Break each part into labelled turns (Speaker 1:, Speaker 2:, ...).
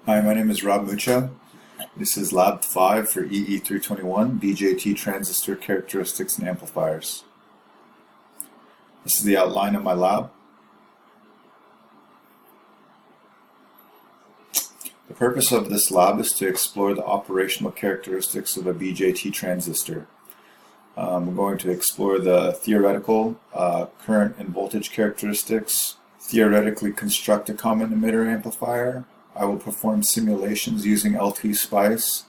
Speaker 1: Hi, my name is Rob Mucha. This is Lab 5 for EE321, BJT Transistor Characteristics and Amplifiers. This is the outline of my lab. The purpose of this lab is to explore the operational characteristics of a BJT transistor. We're going to explore the theoretical current and voltage characteristics, theoretically construct a common emitter amplifier. I will perform simulations using LT-Spice,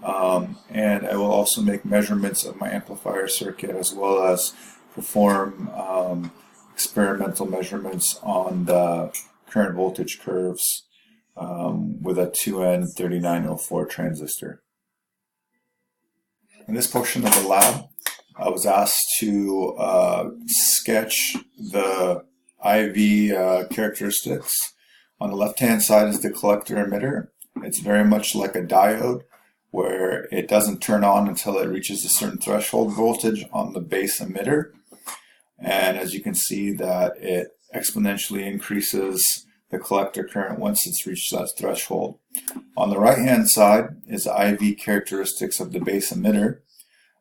Speaker 1: and I will also make measurements of my amplifier circuit as well as perform experimental measurements on the current voltage curves with a 2N3904 transistor. In this portion of the lab, I was asked to sketch the IV characteristics. On the left-hand side is the collector emitter. It's very much like a diode where it doesn't turn on until it reaches a certain threshold voltage on the base emitter. And as you can see that it exponentially increases the collector current once it's reached that threshold. On the right-hand side is the IV characteristics of the base emitter.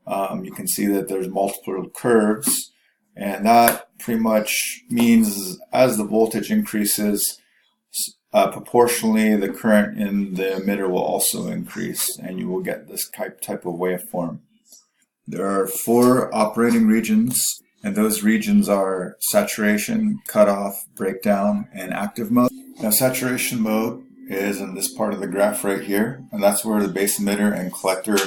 Speaker 1: You can see that there's multiple curves, and that pretty much means as the voltage increases, proportionally the current in the emitter will also increase, and you will get this type of waveform. There are 4 operating regions, and those regions are saturation, cutoff, breakdown, and active mode. Now, saturation mode is in this part of the graph right here, and that's where the base emitter and collector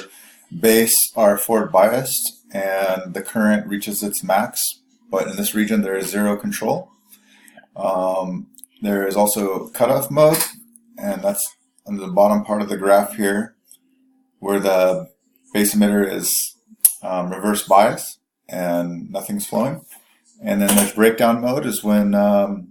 Speaker 1: base are forward biased and the current reaches its max, but in this region there is zero control. There is also cutoff mode, and that's on the bottom part of the graph here where the base emitter is reverse bias and nothing's flowing. And then there's breakdown mode, is when the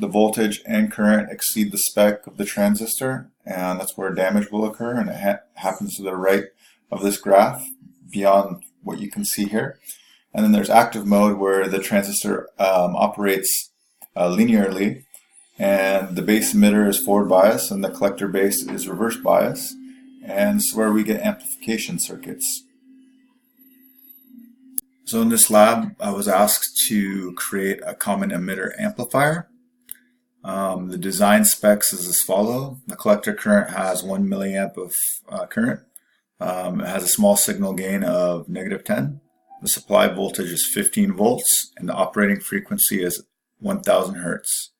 Speaker 1: voltage and current exceed the spec of the transistor, and that's where damage will occur, and it happens to the right of this graph beyond what you can see here. And then there's active mode where the transistor operates linearly, and the base emitter is forward bias and the collector base is reverse bias, and it's where we get amplification circuits. So in this lab, I was asked to create a common emitter amplifier. The design specs is as follows. The collector current has 1 milliamp of current. It has a small signal gain of -10. The supply voltage is 15 volts, and the operating frequency is 1000 hertz.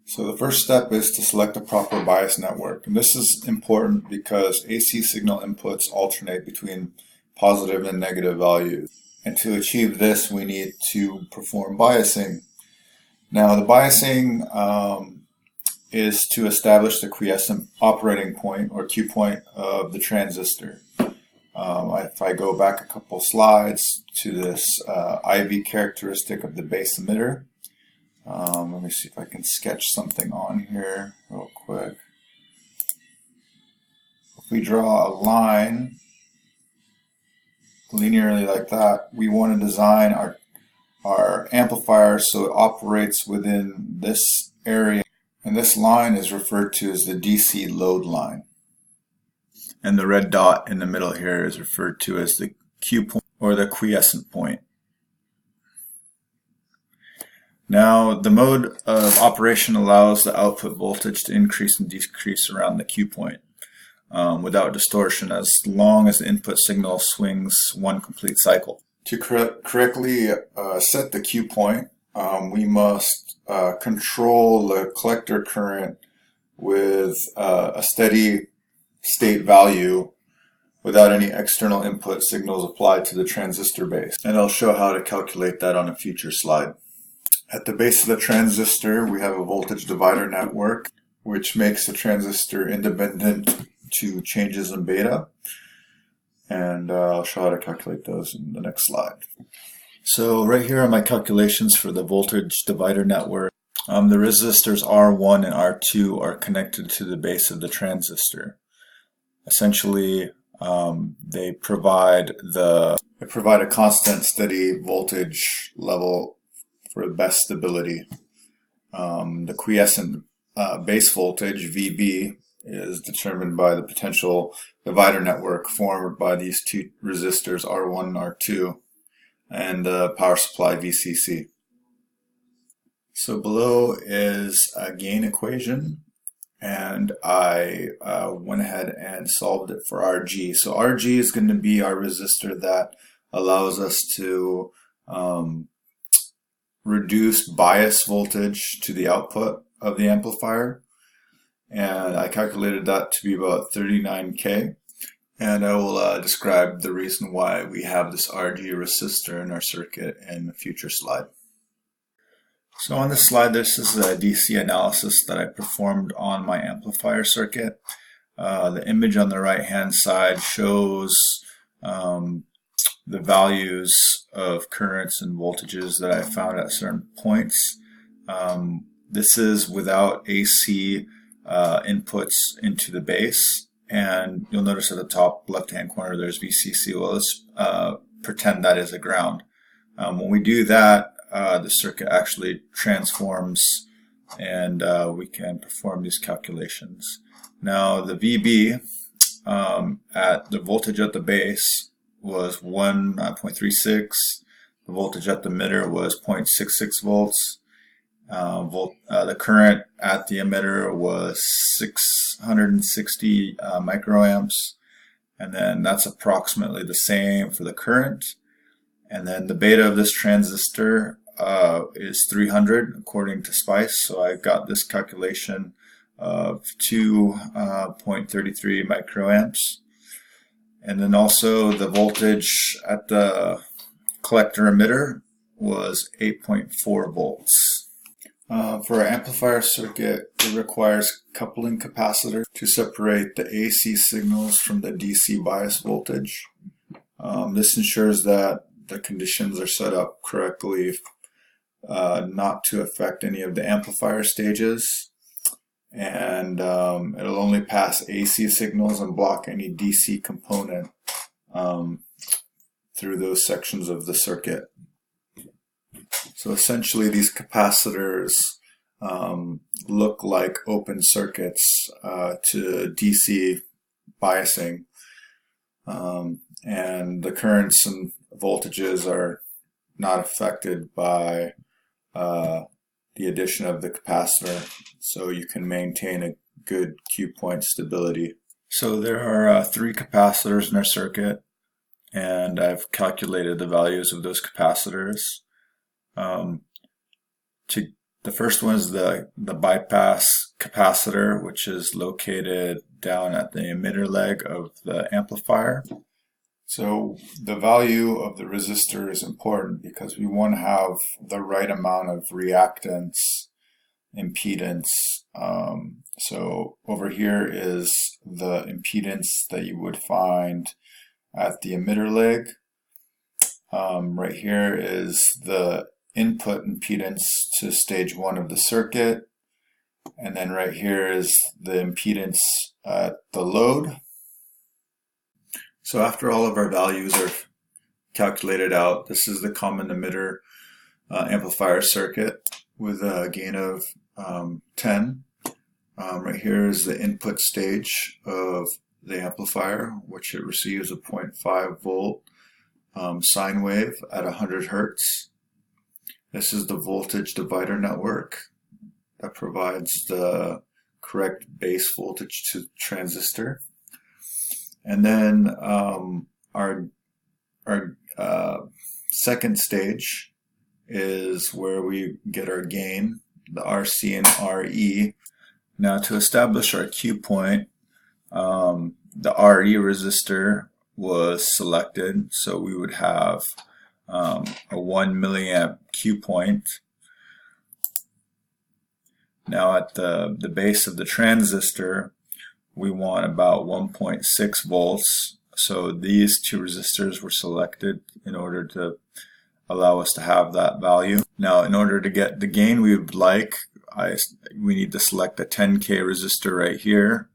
Speaker 1: So the first step is to select a proper bias network. And this is important because AC signal inputs alternate between positive and negative values. And to achieve this, we need to perform biasing. Now, the biasing is to establish the quiescent operating point, or Q point, of the transistor. If I go back a couple slides to this IV characteristic of the base emitter, let me see if I can sketch something on here real quick. If we draw a line linearly like that, we want to design our amplifier so it operates within this area. And this line is referred to as the DC load line. And the red dot in the middle here is referred to as the Q point, or the quiescent point. Now, the mode of operation allows the output voltage to increase and decrease around the Q point without distortion, as long as the input signal swings one complete cycle. To correctly set the Q point, we must control the collector current with a steady state value without any external input signals applied to the transistor base. And I'll show how to calculate that on a future slide. At the base of the transistor, we have a voltage divider network, which makes the transistor independent to changes in beta. And I'll show how to calculate those in the next slide. So right here are my calculations for the voltage divider network. The resistors R1 and R2 are connected to the base of the transistor. Essentially, they provide a constant, steady voltage level for best stability. The quiescent base voltage, VB, is determined by the potential divider network formed by these two resistors, R1 and R2, and the power supply VCC. So below is a gain equation, and I went ahead and solved it for RG. So RG is going to be our resistor that allows us to reduce bias voltage to the output of the amplifier, and I calculated that to be about 39K, and I will describe the reason why we have this RG resistor in our circuit in a future slide. So on this slide, this is a DC analysis that I performed on my amplifier circuit. The image on the right hand side shows the values of currents and voltages that I found at certain points. This is without AC inputs into the base, and you'll notice at the top left hand corner there's VCC. Well, let's pretend that is a ground. When we do that, the circuit actually transforms, and we can perform these calculations. Now the VB at the voltage at the base was 1.36. The voltage at the emitter was 0.66 volts. The current at the emitter was 660 microamps, and then that's approximately the same for the current. And then the beta of this transistor is 300 according to SPICE, so I got this calculation of 2.33 microamps. And then also the voltage at the collector emitter was 8.4 volts. For our amplifier circuit, it requires coupling capacitor to separate the AC signals from the DC bias voltage. This ensures that the conditions are set up correctly, not to affect any of the amplifier stages, and it'll only pass AC signals and block any DC component through those sections of the circuit. So essentially these capacitors look like open circuits to DC biasing, and the currents and voltages are not affected by the addition of the capacitor, so you can maintain a good Q point stability. So there are 3 capacitors in our circuit, and I've calculated the values of those capacitors. The first one is the bypass capacitor, which is located down at the emitter leg of the amplifier. So the value of the resistor is important because we want to have the right amount of reactance, impedance. So over here is the impedance that you would find at the emitter leg. Right here is the input impedance to stage 1 of the circuit. And then right here is the impedance at the load. So after all of our values are calculated out, this is the common emitter amplifier circuit with a gain of 10. Right here is the input stage of the amplifier, which it receives a 0.5 volt sine wave at 100 hertz. This is the voltage divider network that provides the correct base voltage to the transistor. And then our second stage is where we get our gain, the RC and RE. Now to establish our Q point, the RE resistor was selected, so we would have a 1 milliamp Q point. Now at the base of the transistor, we want about 1.6 volts. So these 2 resistors were selected in order to allow us to have that value. Now in order to get the gain we would like, we need to select a 10K resistor right here,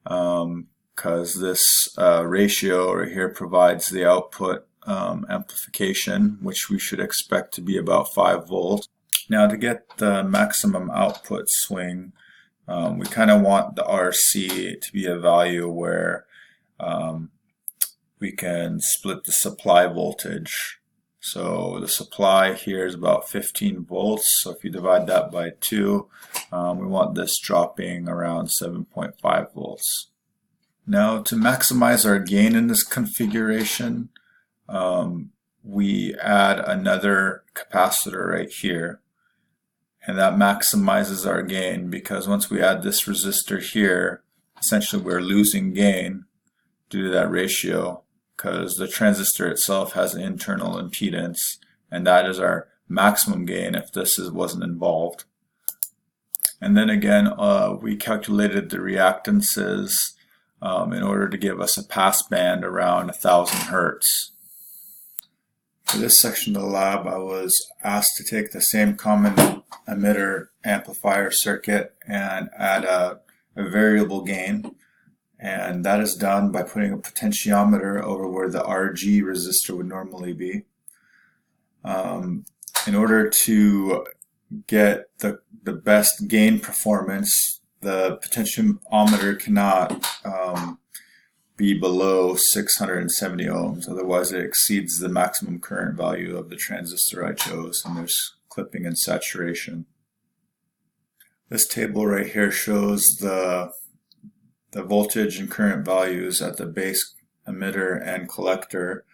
Speaker 1: because this ratio right here provides the output amplification, which we should expect to be about 5 volts. Now to get the maximum output swing, We kind of want the RC to be a value where we can split the supply voltage. So the supply here is about 15 volts. So if you divide that by 2, we want this dropping around 7.5 volts. Now to maximize our gain in this configuration, we add another capacitor right here. And that maximizes our gain because once we add this resistor here, essentially we're losing gain due to that ratio, because the transistor itself has an internal impedance, and that is our maximum gain if this wasn't involved. And then again, we calculated the reactances in order to give us a pass band around 1000 Hertz. For this section of the lab, I was asked to take the same common emitter amplifier circuit and add a variable gain. And that is done by putting a potentiometer over where the RG resistor would normally be. In order to get the best gain performance, the potentiometer cannot be below 670 ohms, otherwise it exceeds the maximum current value of the transistor I chose, and there's clipping and saturation. This table right here shows the voltage and current values at the base emitter and collector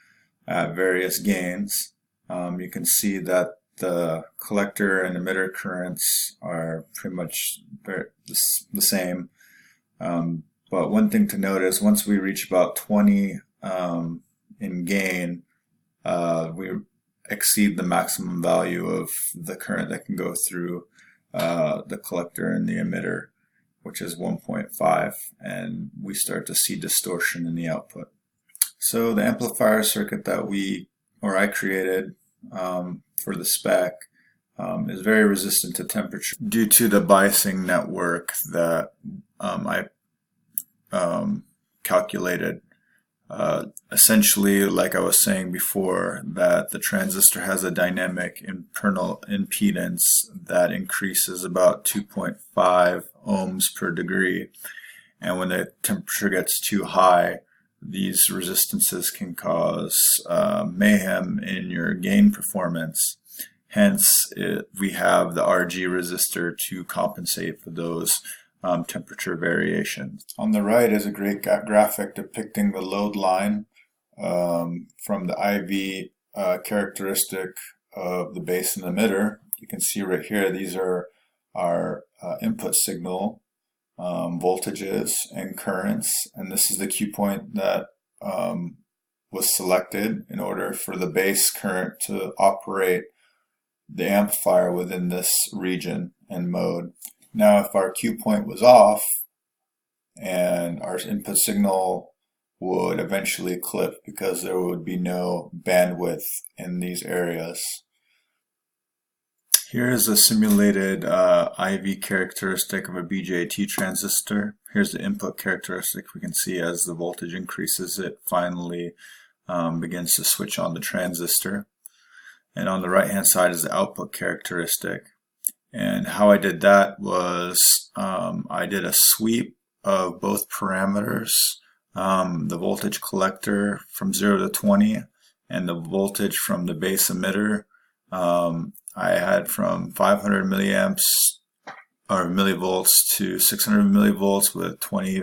Speaker 1: at various gains. You can see that the collector and emitter currents are pretty much the same. But one thing to note is once we reach about 20 in gain, we exceed the maximum value of the current that can go through the collector and the emitter, which is 1.5, and we start to see distortion in the output. So the amplifier circuit that I created for the spec is very resistant to temperature due to the biasing network that I calculated. Essentially, like I was saying before, that the transistor has a dynamic internal impedance that increases about 2.5 ohms per degree, and when the temperature gets too high, these resistances can cause mayhem in your gain performance. Hence, we have the RG resistor to compensate for those temperature variations. On the right is a great graphic depicting the load line from the IV characteristic of the base and emitter. You can see right here, these are our input signal voltages and currents, and this is the Q point that was selected in order for the base current to operate the amplifier within this region and mode. Now if our Q point was off, and our input signal would eventually clip because there would be no bandwidth in these areas. Here is a simulated IV characteristic of a BJT transistor. Here's the input characteristic. We can see as the voltage increases, it finally begins to switch on the transistor. And on the right hand side is the output characteristic. And how I did that was I did a sweep of both parameters, the voltage collector from 0 to 20 and the voltage from the base emitter. I had from 500 milliamps or millivolts to 600 millivolts with 20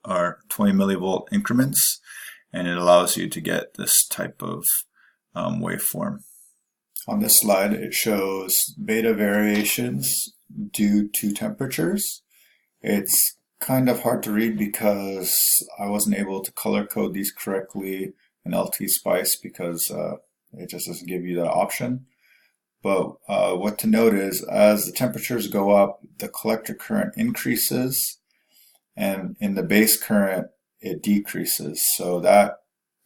Speaker 1: millivolt increments, and it allows you to get this type of waveform. On this slide, it shows beta variations due to temperatures. It's kind of hard to read because I wasn't able to color code these correctly in LT-Spice because it just doesn't give you that option. But what to note is as the temperatures go up, the collector current increases, and in the base current, it decreases. So that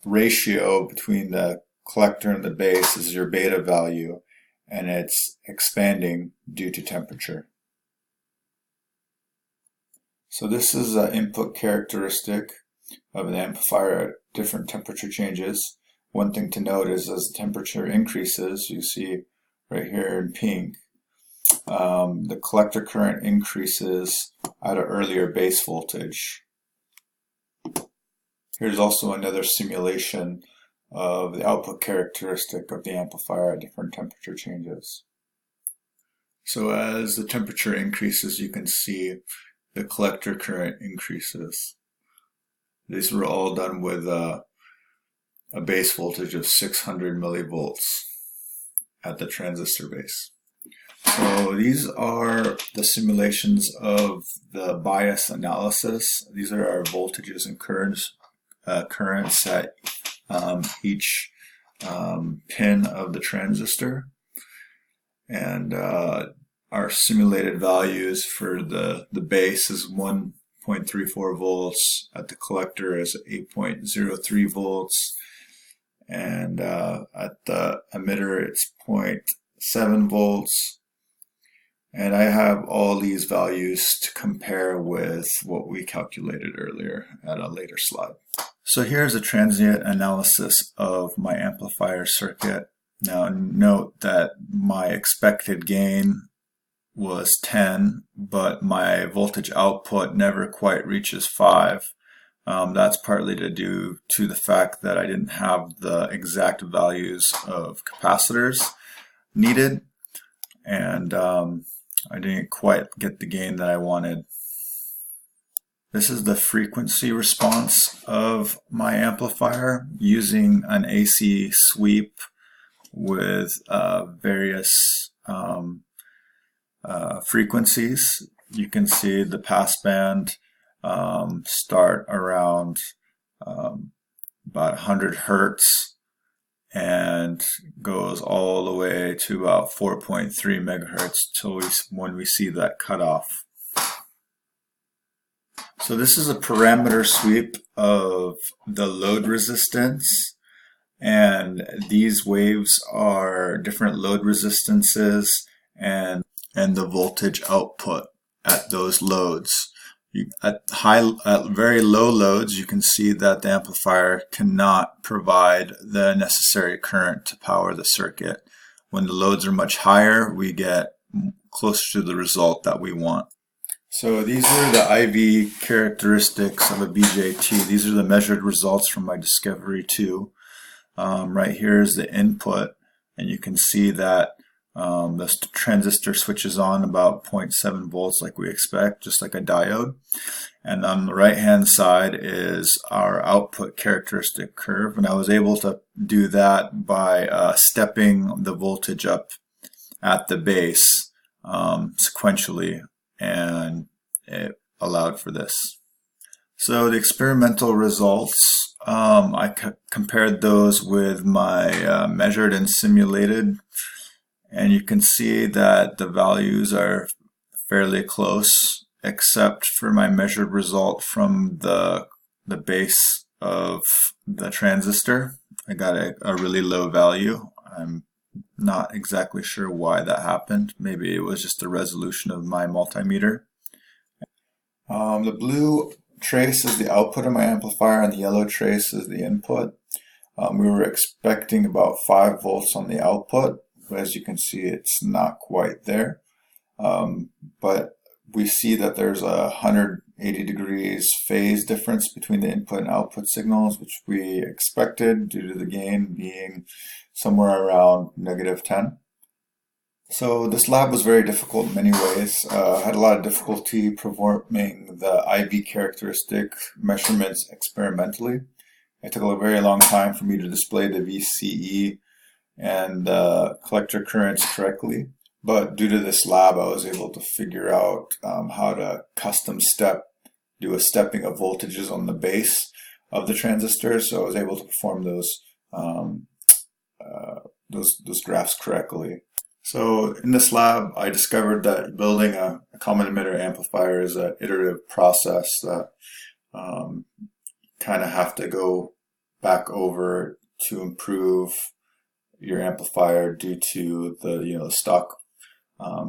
Speaker 1: ratio between the collector and the base is your beta value, and it's expanding due to temperature. So this is an input characteristic of an amplifier at different temperature changes. One thing to note is as the temperature increases, you see right here in pink, the collector current increases at an earlier base voltage. Here's also another simulation of the output characteristic of the amplifier at different temperature changes. So as the temperature increases, you can see the collector current increases. These were all done with a base voltage of 600 millivolts at the transistor base. So these are the simulations of the bias analysis. These are our voltages and currents at each pin of the transistor. And our simulated values for the base is 1.34 volts, at the collector is 8.03 volts, and at the emitter it's 0.7 volts. And I have all these values to compare with what we calculated earlier at a later slide. So here's a transient analysis of my amplifier circuit. Now note that my expected gain was 10, but my voltage output never quite reaches 5. That's partly due to the fact that I didn't have the exact values of capacitors needed, and I didn't quite get the gain that I wanted. This is the frequency response of my amplifier using an AC sweep with various frequencies. You can see the passband start around about 100 Hertz and goes all the way to about 4.3 megahertz till when we see that cutoff. So this is a parameter sweep of the load resistance, and these waves are different load resistances and the voltage output at those loads. At very low loads, you can see that the amplifier cannot provide the necessary current to power the circuit. When the loads are much higher, we get closer to the result that we want. So these are the IV characteristics of a BJT. These are the measured results from my Discovery 2. Right here is the input, and you can see that this transistor switches on about 0.7 volts like we expect, just like a diode. And on the right hand side is our output characteristic curve, and I was able to do that by stepping the voltage up at the base sequentially, and it allowed for this. So the experimental results, I compared those with my measured and simulated, and you can see that the values are fairly close, except for my measured result from the base of the transistor. I got a really low value. I'm not exactly sure why that happened. Maybe it was just the resolution of my multimeter. The blue trace is the output of my amplifier, and the yellow trace is the input. We were expecting about 5 volts on the output, but as you can see, it's not quite there. But we see that there's a 180 degrees phase difference between the input and output signals, which we expected due to the gain being somewhere around -10. So this lab was very difficult in many ways. I had a lot of difficulty performing the IV characteristic measurements experimentally. It took a very long time for me to display the VCE and collector currents correctly. But due to this lab, I was able to figure out how to custom do a stepping of voltages on the base of the transistor. So I was able to perform those graphs correctly. So in this lab, I discovered that building a common emitter amplifier is an iterative process that kind of have to go back over to improve your amplifier due to the stock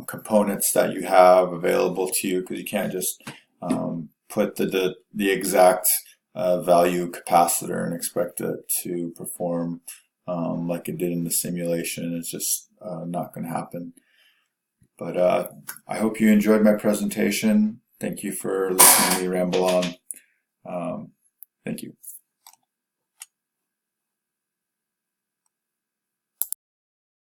Speaker 1: components that you have available to you, because you can't just put the exact value capacitor and expect it to perform like it did in the simulation. It's just not going to happen. But I hope you enjoyed my presentation. Thank you for listening to me ramble on. Thank you.